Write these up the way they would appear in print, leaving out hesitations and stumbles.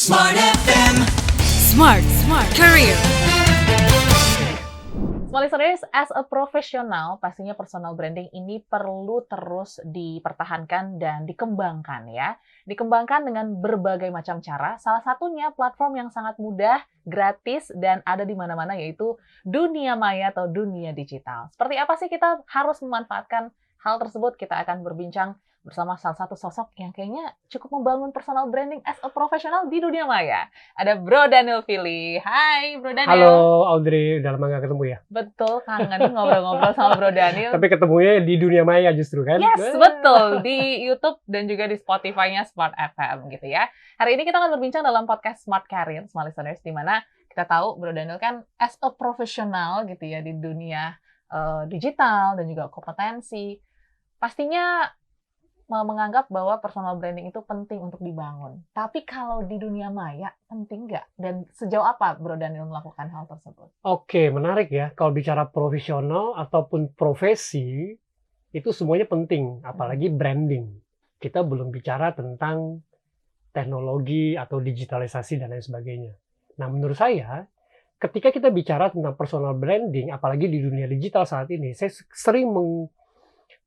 Smart FM. Smart Career. Smart listeners, as a professional, pastinya personal branding ini perlu terus dipertahankan dan dikembangkan ya. Dikembangkan dengan berbagai macam cara, salah satunya platform yang sangat mudah, gratis, dan ada di mana-mana yaitu dunia maya atau dunia digital. Seperti apa sih kita harus memanfaatkan hal tersebut? Kita akan berbincang bersama salah satu sosok yang kayaknya cukup membangun personal branding as a professional di dunia maya. Ada Bro Daniel Fili. Hai Bro Daniel. Halo Audrey, udah lama gak ketemu ya? Betul, kangen ngobrol-ngobrol sama Bro Daniel. Tapi ketemunya di dunia maya justru kan? Yes, betul. Di YouTube dan juga di Spotify-nya Smart FM gitu ya. Hari ini kita akan berbincang dalam podcast Smart Career, Smart Listeners, di mana kita tahu Bro Daniel kan as a professional gitu ya di dunia digital dan juga kompetensi. Pastinya menganggap bahwa personal branding itu penting untuk dibangun. Tapi kalau di dunia maya, penting nggak? Dan sejauh apa Bro Daniel melakukan hal tersebut? Oke, menarik ya. Kalau bicara profesional ataupun profesi, itu semuanya penting. Apalagi branding. Kita belum bicara tentang teknologi atau digitalisasi dan lain sebagainya. Nah, menurut saya, ketika kita bicara tentang personal branding, apalagi di dunia digital saat ini, saya sering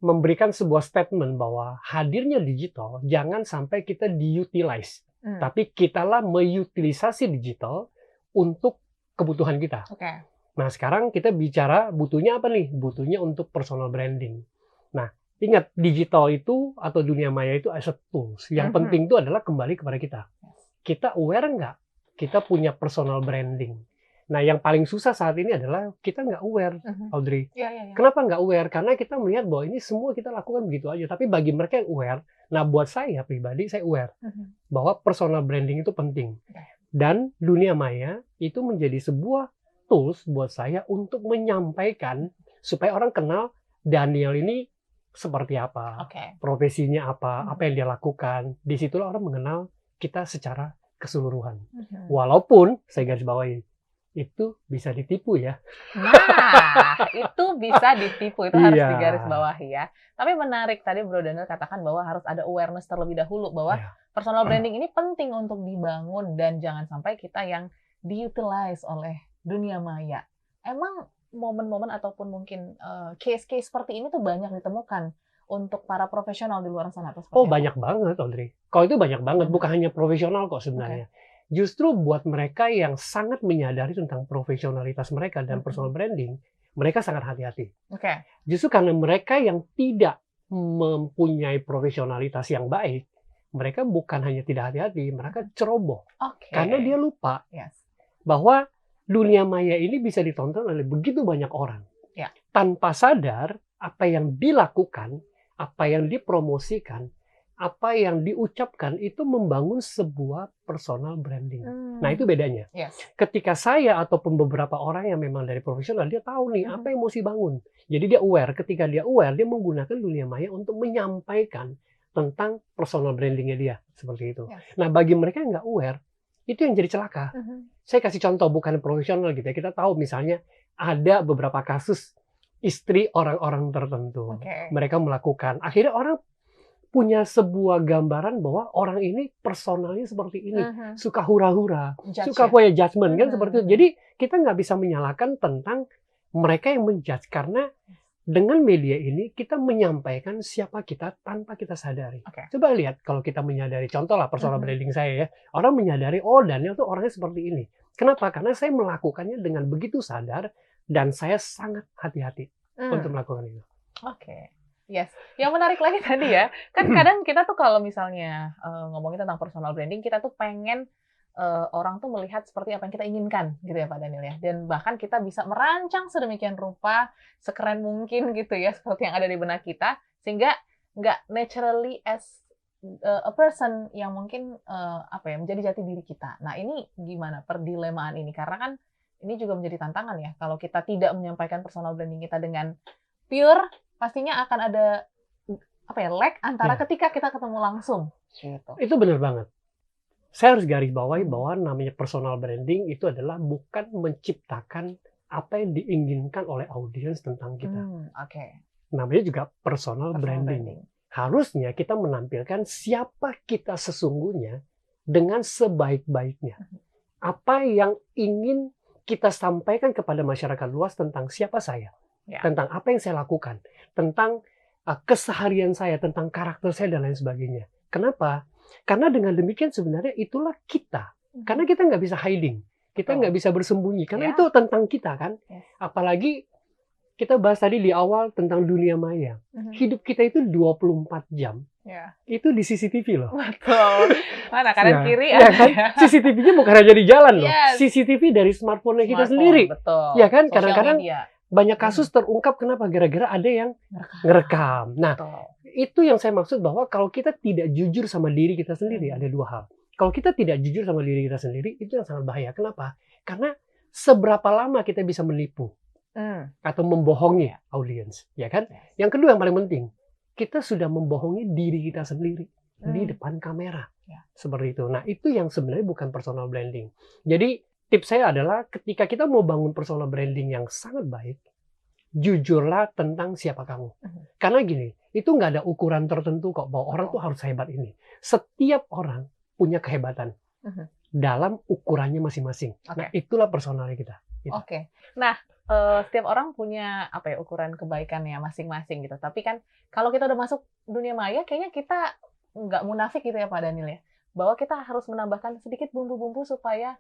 memberikan sebuah statement bahwa hadirnya digital jangan sampai kita diutilize, tapi kitalah mengutilisasi digital untuk kebutuhan kita. Oke. Nah sekarang kita bicara butuhnya apa nih? Butuhnya untuk personal branding. Nah ingat digital itu atau dunia maya itu as a tools. Yang penting itu adalah kembali kepada kita. Kita aware nggak? Kita punya personal branding. Nah, yang paling susah saat ini adalah kita nggak aware, Audrey. Ya. Kenapa nggak aware? Karena kita melihat bahwa ini semua kita lakukan begitu aja. Tapi bagi mereka yang aware, nah buat saya pribadi, saya aware bahwa personal branding itu penting. Dan dunia maya itu menjadi sebuah tools buat saya untuk menyampaikan supaya orang kenal Daniel ini seperti apa, profesinya apa yang dia lakukan. Disitulah orang mengenal kita secara keseluruhan. Walaupun, saya garis bawahi, itu bisa ditipu ya. Nah, itu bisa ditipu, itu harus Iya. digarisbawahi ya. Tapi menarik tadi Bro Daniel katakan bahwa harus ada awareness terlebih dahulu bahwa personal branding ini penting untuk dibangun dan jangan sampai kita yang diutilize oleh dunia maya. Emang momen-momen ataupun mungkin case-case seperti ini tuh banyak ditemukan untuk para profesional di luar sana atau seperti Oh apa? banyak banget Audrey. Kalau itu banyak banget, bukan hanya profesional kok sebenarnya. Justru buat mereka yang sangat menyadari tentang profesionalitas mereka dan personal branding, mereka sangat hati-hati. Justru karena mereka yang tidak mempunyai profesionalitas yang baik, mereka bukan hanya tidak hati-hati, mereka ceroboh. Karena dia lupa bahwa dunia maya ini bisa ditonton oleh begitu banyak orang. Tanpa sadar apa yang dilakukan, apa yang dipromosikan, apa yang diucapkan itu membangun sebuah personal branding. Nah itu bedanya. Ketika saya ataupun beberapa orang yang memang dari profesional, dia tahu nih apa yang mesti bangun. Jadi dia aware. Ketika dia aware, dia menggunakan dunia maya untuk menyampaikan tentang personal brandingnya dia. Seperti itu. Nah bagi mereka yang nggak aware, itu yang jadi celaka. Saya kasih contoh, bukan profesional gitu ya. Kita tahu misalnya ada beberapa kasus istri orang-orang tertentu. Mereka melakukan. Akhirnya orang punya sebuah gambaran bahwa orang ini personalnya seperti ini, suka hura-hura, suka punya judgment kan seperti itu. Jadi kita nggak bisa menyalahkan tentang mereka yang menjudge karena dengan media ini kita menyampaikan siapa kita tanpa kita sadari. Coba lihat kalau kita menyadari, contoh lah personal branding saya ya, orang menyadari oh Daniel tuh orangnya seperti ini. Kenapa? Karena saya melakukannya dengan begitu sadar dan saya sangat hati-hati untuk melakukan itu. Yes, yang menarik lagi tadi ya, kan kadang kita tuh kalau misalnya ngomongin tentang personal branding, kita tuh pengen orang tuh melihat seperti apa yang kita inginkan, gitu ya Pak Daniel ya. Dan bahkan kita bisa merancang sedemikian rupa, sekeren mungkin gitu ya, seperti yang ada di benak kita, sehingga nggak naturally as a person yang mungkin menjadi jati diri kita. Nah ini gimana perdilemaan ini? Karena kan ini juga menjadi tantangan ya, kalau kita tidak menyampaikan personal branding kita dengan pure, pastinya akan ada lag antara ketika kita ketemu langsung. Gitu. Itu benar banget. Saya harus garis bawahi bahwa namanya personal branding itu adalah bukan menciptakan apa yang diinginkan oleh audiens tentang kita. Namanya juga personal branding. Harusnya kita menampilkan siapa kita sesungguhnya dengan sebaik-baiknya. Apa yang ingin kita sampaikan kepada masyarakat luas tentang siapa saya, tentang apa yang saya lakukan, tentang keseharian saya, tentang karakter saya, dan lain sebagainya. Kenapa? Karena dengan demikian sebenarnya itulah kita. Karena kita nggak bisa hiding. Kita nggak bisa bersembunyi. Karena itu tentang kita kan. Apalagi kita bahas tadi di awal tentang dunia maya. Hidup kita itu 24 jam. Itu di CCTV loh. Betul. Mana kanan kiri kan? CCTV-nya bukan hanya di jalan loh. CCTV dari smartphone kita sendiri. Betul. Ya kan? Kadang-kadang banyak kasus terungkap kenapa? Gara-gara ada yang ngerekam. Nah, itu yang saya maksud bahwa kalau kita tidak jujur sama diri kita sendiri, ada dua hal. Kalau kita tidak jujur sama diri kita sendiri, itu yang sangat bahaya. Kenapa? Karena seberapa lama kita bisa menipu atau membohongi audiens, ya kan? Yang kedua yang paling penting, kita sudah membohongi diri kita sendiri di depan kamera, seperti itu. Nah, itu yang sebenarnya bukan personal branding. Jadi tips saya adalah ketika kita mau bangun personal branding yang sangat baik, jujurlah tentang siapa kamu. Karena gini, itu nggak ada ukuran tertentu kok bahwa orang tuh harus hebat ini. Setiap orang punya kehebatan dalam ukurannya masing-masing. Nah, itulah personalnya kita. Gitu. Nah, setiap orang punya ukuran kebaikannya masing-masing gitu. Tapi kan kalau kita udah masuk dunia maya, kayaknya kita nggak munafik gitu ya Pak Daniel ya. Bahwa kita harus menambahkan sedikit bumbu-bumbu supaya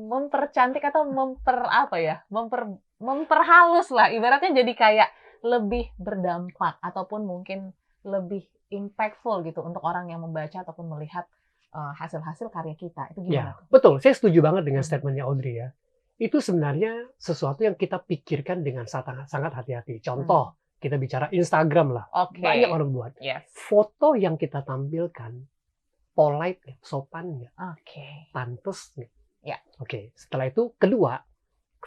mempercantik atau memperhalus lah. Ibaratnya jadi kayak lebih berdampak ataupun mungkin lebih impactful gitu untuk orang yang membaca ataupun melihat hasil-hasil karya kita. Itu gimana? Betul. Saya setuju banget dengan statementnya Audrey ya. Itu sebenarnya sesuatu yang kita pikirkan dengan sangat hati-hati. Contoh, kita bicara Instagram lah. Banyak orang buat. Foto yang kita tampilkan, polite, sopan nggak? Pantes nggak? Setelah itu, kedua,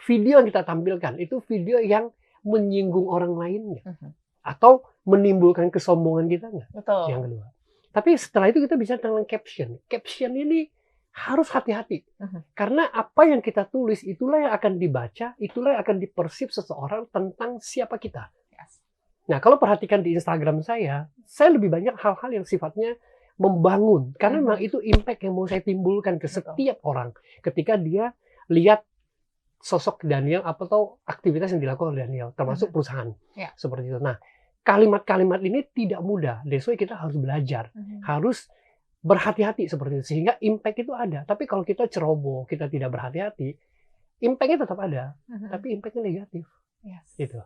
video yang kita tampilkan, itu video yang menyinggung orang lain nggak? Atau menimbulkan kesombongan kita nggak? Betul. Yang kedua. Tapi setelah itu kita bisa tentang caption. Caption ini harus hati-hati. Karena apa yang kita tulis itulah yang akan dibaca, itulah yang akan dipersip seseorang tentang siapa kita. Nah, kalau perhatikan di Instagram saya lebih banyak hal-hal yang sifatnya membangun. Karena memang itu impact yang mau saya timbulkan ke setiap orang. Ketika dia lihat sosok Daniel atau aktivitas yang dilakukan oleh Daniel, termasuk perusahaan. Seperti itu. Nah, kalimat-kalimat ini tidak mudah. That's why kita harus belajar. Harus berhati-hati seperti itu. Sehingga impact itu ada. Tapi kalau kita ceroboh, kita tidak berhati-hati, impact-nya tetap ada. Tapi impact-nya negatif. Gitu.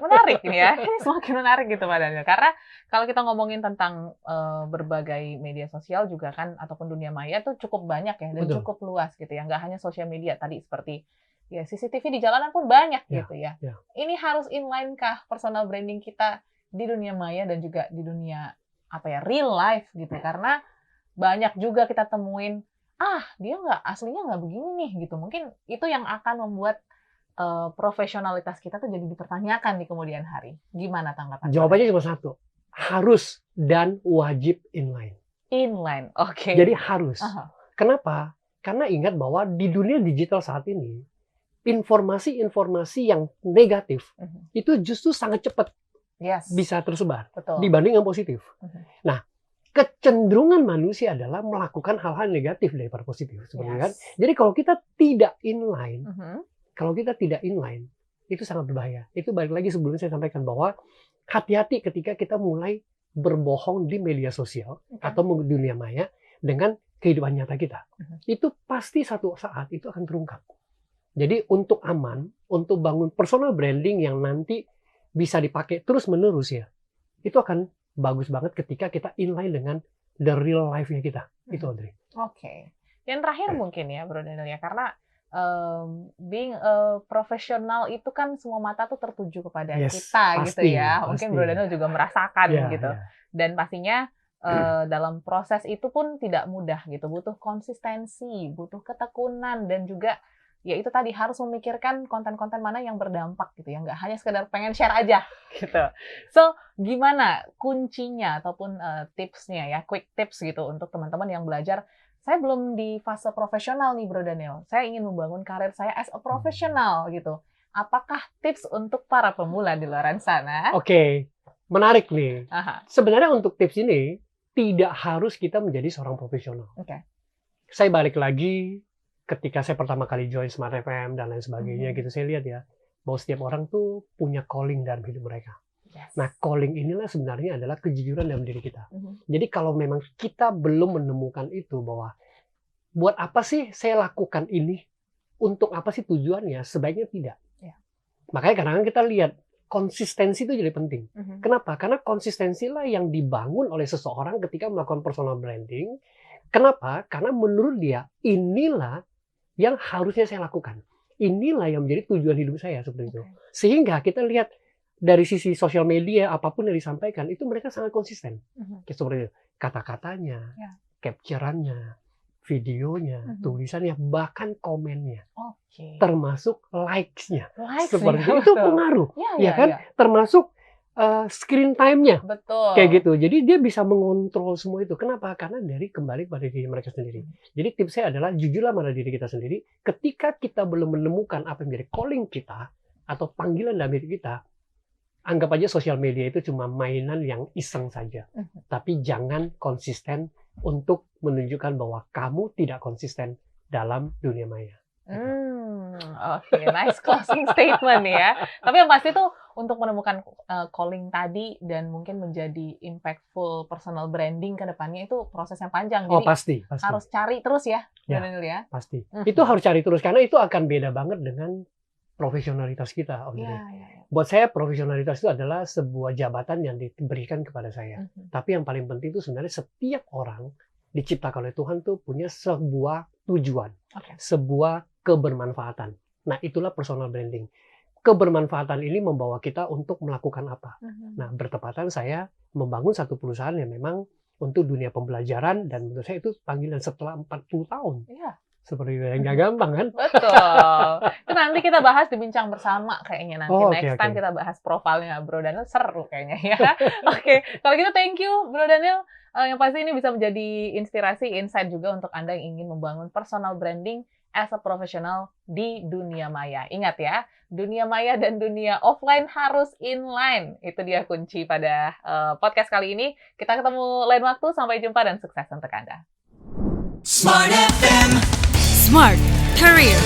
Menarik ini ya. Ini semakin menarik gitu Pak Daniel. Karena kalau kita ngomongin tentang berbagai media sosial juga kan, ataupun dunia maya tuh cukup banyak ya. Dan cukup luas gitu ya. Nggak hanya sosial media tadi seperti CCTV di jalanan pun banyak gitu ya. Ini harus inline kah personal branding kita di dunia maya dan juga di dunia real life gitu. Karena banyak juga kita temuin, dia aslinya nggak begini nih gitu. Mungkin itu yang akan membuat profesionalitas kita tuh jadi dipertanyakan di kemudian hari. Gimana tanggapan? Jawabannya cuma satu. Harus dan wajib inline. Inline, Jadi harus. Kenapa? Karena ingat bahwa di dunia digital saat ini, informasi-informasi yang negatif itu justru sangat cepat bisa tersebar dibanding yang positif. Nah, kecenderungan manusia adalah melakukan hal-hal negatif daripada positif, sebenarnya kan? Jadi kalau kita tidak inline, itu sangat berbahaya. Itu balik lagi sebelumnya saya sampaikan bahwa hati-hati ketika kita mulai berbohong di media sosial atau di dunia maya dengan kehidupan nyata kita. Itu pasti satu saat itu akan terungkap. Jadi untuk aman, untuk bangun personal branding yang nanti bisa dipakai terus-menerus ya, itu akan bagus banget ketika kita inline dengan the real life-nya kita. Itu Audrey. Yang terakhir mungkin ya Bro Daniel ya, karena being a profesional itu kan semua mata tuh tertuju kepada kita gitu ya. Mungkin Bro Daniel juga merasakan gitu. Dan pastinya dalam proses itu pun tidak mudah gitu. Butuh konsistensi, butuh ketekunan, dan juga ya itu tadi harus memikirkan konten-konten mana yang berdampak gitu ya, nggak hanya sekedar pengen share aja gitu. So gimana kuncinya ataupun tipsnya ya, quick tips gitu untuk teman-teman yang belajar. Saya belum di fase profesional nih Bro Daniel, saya ingin membangun karir saya as a professional gitu. Apakah tips untuk para pemula di luar sana? Menarik nih. Sebenarnya untuk tips ini tidak harus kita menjadi seorang profesional. Oke. Saya balik lagi ketika saya pertama kali join Smart FM dan lain sebagainya gitu, saya lihat ya bahwa setiap orang tuh punya calling dalam hidup mereka. Yes. Nah, calling inilah sebenarnya adalah kejujuran dalam diri kita. Jadi kalau memang kita belum menemukan itu, bahwa buat apa sih saya lakukan ini? Untuk apa sih tujuannya? Sebaiknya tidak. Yeah. Makanya kadang-kadang kita lihat konsistensi itu jadi penting. Kenapa? Karena konsistensilah yang dibangun oleh seseorang ketika melakukan personal branding. Kenapa? Karena menurut dia inilah yang harusnya saya lakukan. Inilah yang menjadi tujuan hidup saya seperti itu. Sehingga kita lihat dari sisi sosial media, apapun yang disampaikan, itu mereka sangat konsisten. Seperti itu. Kata-katanya, capture-annya, videonya, tulisannya, bahkan komennya. Termasuk likes-nya. Seperti itu pengaruh. Ya kan? Termasuk screen time-nya. Betul. Kayak gitu. Jadi dia bisa mengontrol semua itu. Kenapa? Karena kembali pada diri mereka sendiri. Jadi tips saya adalah jujurlah pada diri kita sendiri. Ketika kita belum menemukan apa yang menjadi calling kita, atau panggilan dalam diri kita, anggap aja sosial media itu cuma mainan yang iseng saja. Tapi jangan konsisten untuk menunjukkan bahwa kamu tidak konsisten dalam dunia maya. Oke, nice closing statement ya. Tapi yang pasti tuh untuk menemukan calling tadi dan mungkin menjadi impactful personal branding ke depannya itu proses yang panjang. Oh, jadi pasti. harus cari terus ya, Ya, Daniel ya. Pasti. Itu harus cari terus karena itu akan beda banget dengan profesionalitas kita, Om Dede. Buat saya profesionalitas itu adalah sebuah jabatan yang diberikan kepada saya. Tapi yang paling penting itu sebenarnya setiap orang diciptakan oleh Tuhan tuh punya sebuah tujuan, sebuah kebermanfaatan. Nah, itulah personal branding. Kebermanfaatan ini membawa kita untuk melakukan apa? Nah, bertepatan saya membangun satu perusahaan yang memang untuk dunia pembelajaran, dan menurut saya itu panggilan setelah 40 tahun. Seperti itu, yang nggak gampang kan? Betul. Itu nanti kita bahas di bincang bersama kayaknya nanti. Next time kita bahas profilnya Bro Daniel, seru kayaknya ya. Oke, kalau gitu thank you Bro Daniel. Yang pasti ini bisa menjadi inspirasi, insight juga untuk Anda yang ingin membangun personal branding as a professional di dunia maya. Ingat ya, dunia maya dan dunia offline harus inline. Itu dia kunci pada podcast kali ini. Kita ketemu lain waktu, sampai jumpa dan sukses untuk Anda. Smart FM. Smart Career.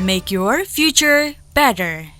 Make your future better.